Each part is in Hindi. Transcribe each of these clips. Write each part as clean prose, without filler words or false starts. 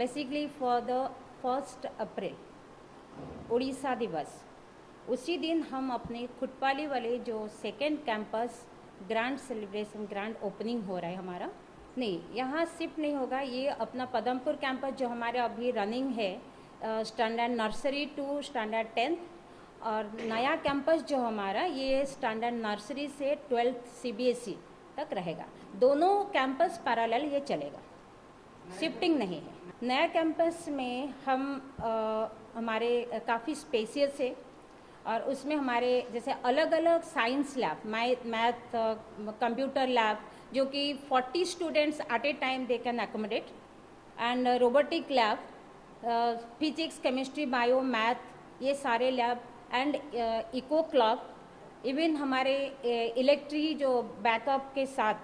बेसिकली फॉर द 1 अप्रैल उड़ीसा दिवस, उसी दिन हम अपने खुटपाली वाले जो second campus grand celebration grand opening हो रहा है हमारा, नहीं यहाँ शिफ्ट नहीं होगा, ये अपना पदमपुर कैंपस जो हमारे अभी रनिंग है standard nursery to standard 10th, और नया कैंपस जो हमारा ये स्टैंडर्ड नर्सरी से 12th CBSE तक रहेगा। दोनों कैंपस पैरेलल ये चलेगा, शिफ्टिंग नहीं है। नया कैंपस में हम हमारे काफ़ी स्पेसियस है और उसमें हमारे जैसे अलग अलग science lab, math computer lab जो कि 40 students at a time they can accommodate, and robotic lab, physics chemistry bio math ये सारे lab, and eco club, even हमारे इलेक्ट्री जो बैकअप के साथ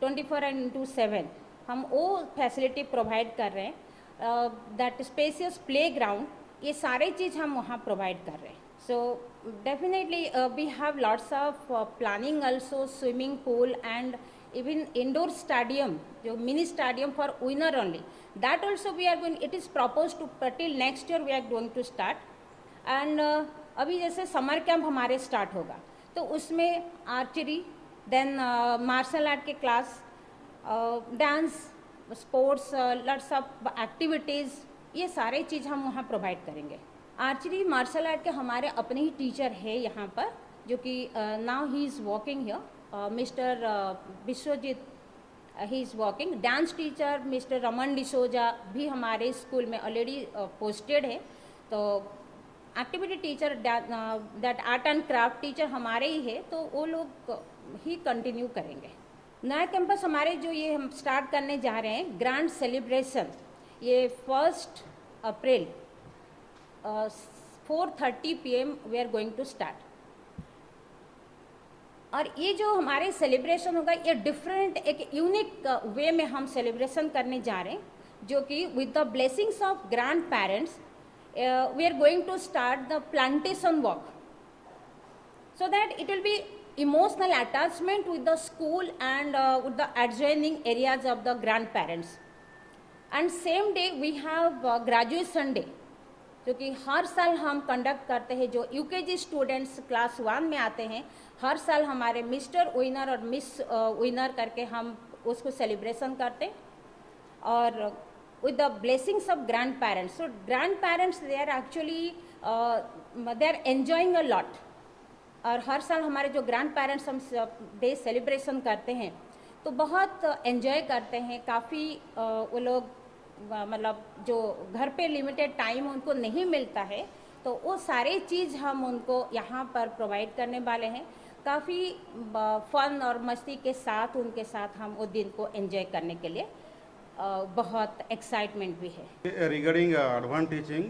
24/7 हम वो फैसिलिटी प्रोवाइड कर रहे हैं। दैट स्पेसियस प्ले ग्राउंड, ये सारे चीज़ हम वहाँ प्रोवाइड कर रहे हैं। So definitely we have lots of planning also, swimming pool and even indoor stadium जो mini stadium for winner only, that also we are going, it is proposed to till next year we are going to start, and अभी जैसे समर कैंप हमारे स्टार्ट होगा तो उसमें आर्चरी, देन मार्शल आर्ट के class, dance, sports, lots of activities, ये सारे चीज़ हम वहाँ प्रोवाइड करेंगे। आर्चरी मार्शल आर्ट के हमारे अपने ही टीचर है यहाँ पर जो कि now he is working here, mister Vishwajeet he is working. Dance teacher mister Raman D'Souza भी हमारे स्कूल में ऑलरेडी पोस्टेड है। तो activity teacher, that art and craft teacher हमारे ही है, तो वो लोग ही कंटिन्यू करेंगे। नया कैंपस हमारे जो ये हम स्टार्ट करने जा रहे हैं ग्रैंड सेलिब्रेशन, ये 1 April 4:30 PM we are going to start. और ये जो हमारे सेलिब्रेशन होगा ये डिफरेंट एक यूनिक वे में हम सेलिब्रेशन करने जा रहे हैं, जो कि with the blessings of grand parents we are going to start the plantation walk, so that it will be emotional attachment with the school and with the adjoining areas of the grandparents. And same day we have graduation day जो कि हर साल हम कंडक्ट करते हैं। जो UKG स्टूडेंट्स क्लास 1 में आते हैं, हर साल हमारे मिस्टर विनर और मिस विनर करके हम उसको सेलिब्रेशन करते हैं, और with the blessings of grand parents. So grand parents they are actually they are enjoying a lot, और हर साल हमारे जो ग्रैंड पेरेंट्स हम डे सेलिब्रेशन करते हैं तो बहुत एंजॉय करते हैं। काफ़ी वो लोग मतलब जो घर पे लिमिटेड टाइम उनको नहीं मिलता है, तो वो सारे चीज़ हम उनको यहाँ पर प्रोवाइड करने वाले हैं। काफ़ी फन और मस्ती के साथ उनके साथ हम उस दिन को एंजॉय करने के लिए बहुत एक्साइटमेंट भी है। Regarding advance teaching,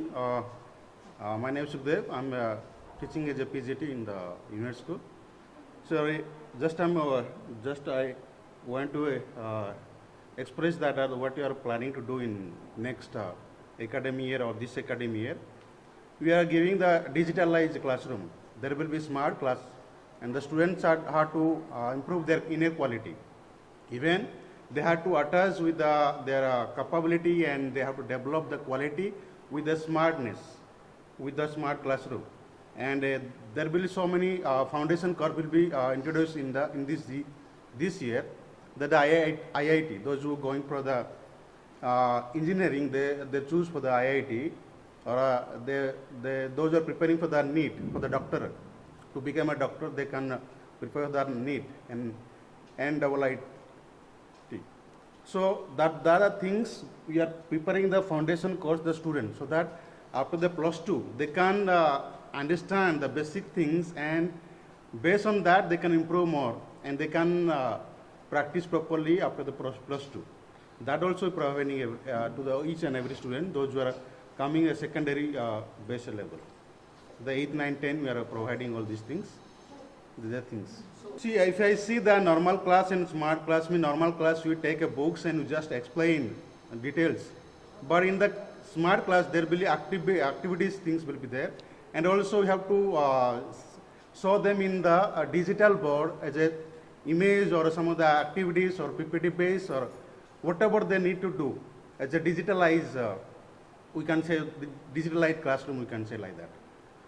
my name is Sukhdev, I am teaching as a PGT in the unit school. So just I want to express that what you are planning to do in next academic year or this academic year. We are giving the digitalized classroom. There will be smart class, and the students have to improve their inner quality. Even they have to attach with their capability, and they have to develop the quality with the smartness, with the smart classroom. And there will be so many foundation course will be introduced in this year. That the IIT, those who are going for the engineering, they choose for the IIT, or those who are preparing for the NEET, for the doctor, to become a doctor, they can prepare for the NEET and double IT. So that are things we are preparing the foundation course the students, so that after the +2 they can understand the basic things, and based on that they can improve more, and they can practice properly after the +2. That also providing to each and every student, those who are coming a secondary base level. The 8th, 9th, 10th we are providing all these things. These are things. See, if I see the normal class and smart class, normal class we take a books and we just explain details, but in the smart class there will be activities, things will be there. And also we have to show them in the digital board as a image or some of the activities or PPT base or whatever they need to do as a digitalized we can say the digitalized classroom, we can say like that.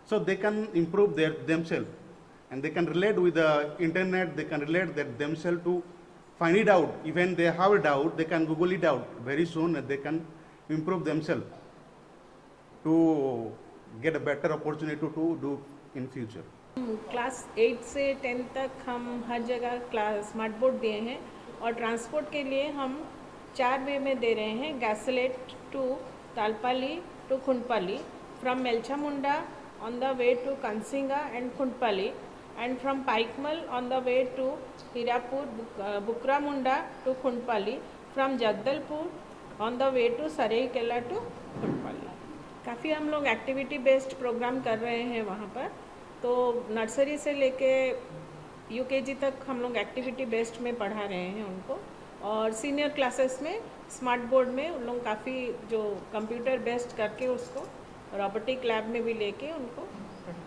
So they can improve themselves, and they can relate with the internet, they can relate that themselves to find it out. Even they have a doubt, they can Google it out very soon, and they can improve themselves to get a better opportunity to do in future. Class 8 से 10 तक हम हर जगह क्लास स्मार्ट बोर्ड दिए हैं, और ट्रांसपोर्ट के लिए हम 4 वे में दे रहे हैं. Gaisilet to Talpali to Khundpali, from Melchamunda on the way to Kansinga and Khundpali, and from Paikmal on the way to Hirapur Bukramunda to Khundpali, from Jagdalpur on the way to Saraikela to Khundpali. काफ़ी हम लोग एक्टिविटी बेस्ड प्रोग्राम कर रहे हैं वहाँ पर. तो नर्सरी से लेके यूकेजी तक हम लोग एक्टिविटी बेस्ड में पढ़ा रहे हैं उनको, और सीनियर क्लासेस में स्मार्ट बोर्ड में उन लोग काफ़ी जो कंप्यूटर बेस्ड करके उसको रोबोटिक लैब में भी लेके उनको पढ़ा.